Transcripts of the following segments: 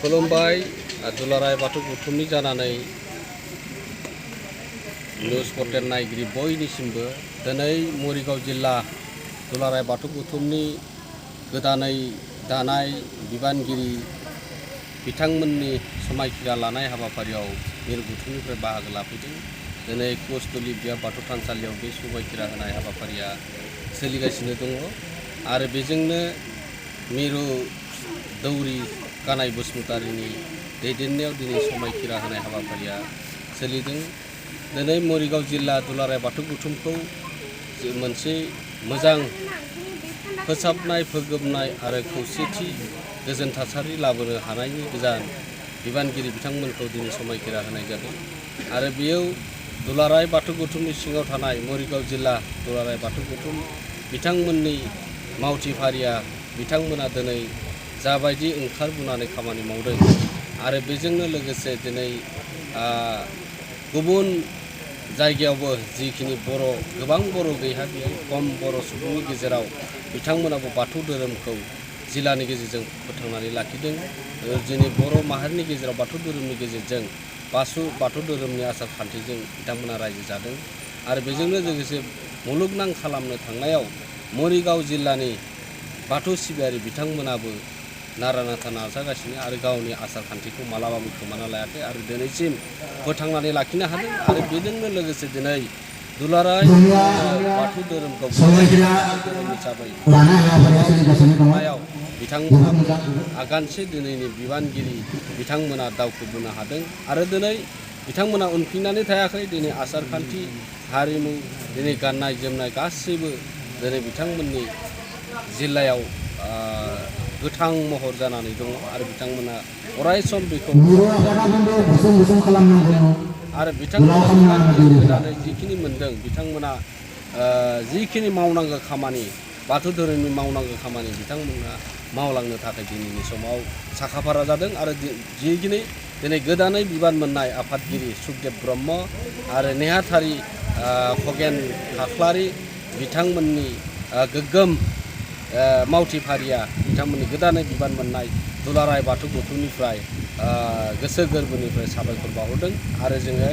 खुलुमबाय दुलाराय बाथौ गौथुमनि जानानै निउज पर्टेल नायगिरि बयनिसिमबो दिनै मरिगाव जिल्ला दुलाराय बाथौ गौथुमनि गोदानै दानाय बिबानगिरि बिथांमोननि समायखिरा लानाय हाबाफारियाव मिरु गौथुमनिफ्राय बाहागो लाफैदों। दिनै कुसतुलि बियाब बाथौ थानसालियाव बे समायखिरा होनाय हाबाफारिया सोलिगासिनो दङ आरो बेजोंनो मिरु दौरि कानाइ बसुमतारीनि दैदेननायाव दिनै समायखिरा होनाय हाबाफारिया सोलिदों। दिनै मरिगाव जिल्ला दुलाराय बाथौ गौथुमखौ मोनसे मोजां फोसाबनाय फोगोमनाय आरो खौसेथि गोजोन थासारि लाबोनो हानायनि गोजान बिबानगिरि बिथांमोनखौ दिनै समायखिरा होनाय जादों आरो बेयाव दुलाराय बाथौ गौथुमनि सिङाव थानाय मरिगाव जिल्ला दुलाराय बाथौ गौथुम बिथांमोननि मावथि फारिया बिथांमोना दिनै जाबायदि ओंखारबोनानै खामानि मावदों आरो बेजोंनो लोगोसे दिनै गुबुन जायगायावबो जिखिनि गोबां बर' गैया बेयाव खम बर' सुबुंनि गेजेराव बिथांमोनाबो बाथौ धोरोमखौ जिल्लानि गेजेरजों फोथांनानै लाखिदों। जोंनि बर' माहारिनि गेजेराव बाथौ धोरोमनि गेजेरजों बाथौ धोरोमनि आसार खान्थिजों बिथांमोना रायजो जादों आरो बेजोंनो लोगोसे मुलुगनां खालामनो थांनायाव मरिगाव जिल्लानि बाथौ सिबियारि बिथांमोनाबो नारा नाथा नाजागासिनो आरो गावनि आसार खान्थिखौ मालाबाबो खोमाना लायाखै आरो दिनैसिम फोथांनानै लाखिनो हादों आरो बेजोंनो लोगोसे दिनै दुलाराय बाथौ धोरोमखौ धोरोम हिसाबै थांनायाव बिथांमोनाबो आगानसे दिनैनि बिबानगिरि बिथांमोना दावखोबोनो हादों आरो दिनै बिथांमोना उनफिननानै थायाखै। दिनै आसार खान्थि हारिमु दिनै गाननाय जोमनाय गासैबो दिनै बिथांमोननि जिल्लायाव गोथां महर जानानै दङ आरो बिथांमोना अराय सम बेखौ आरो बिथांमोना गोदानै जिखिनि मोनदों बिथांमोना जिखिनि मावनांगौ खामानि बाथौ धोरोमनि मावनांगौ खामानि बिथांमोना मावलांनो थाखाय दिनैनि समाव साखाफारा जादों आरो जिखिनि दिनै गोदानै बिबान मोननाय आफादगिरि सुखदेब ब्रह्म आरो नेहाथारि खगेन खाख्लारि बिथांमोननि गोग्गोम मावथि फारिया बिथांमोननि गोदानै बिबान मोननाय दुलाराय बाथौ गौथुमनिफ्राय गोसो गोरबोनिफ्राय साबायखर बावहरदों आरो जोङो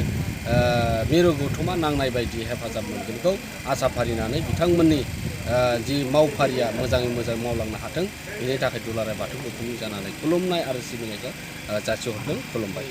मिरु गौथुमा नांनाय बायदि हेफाजाब मोनगोनखौ आसा फारिनानै बिथांमोननि जि मावफारिया मोजाङै मोजां मावलांनो हाथों बेनि थाखाय दुलाराय बाथौ गौथुमनि जानानै खुलुमनाय आरो सिबिनायखौ जासिहरदों। खुलुमबाय।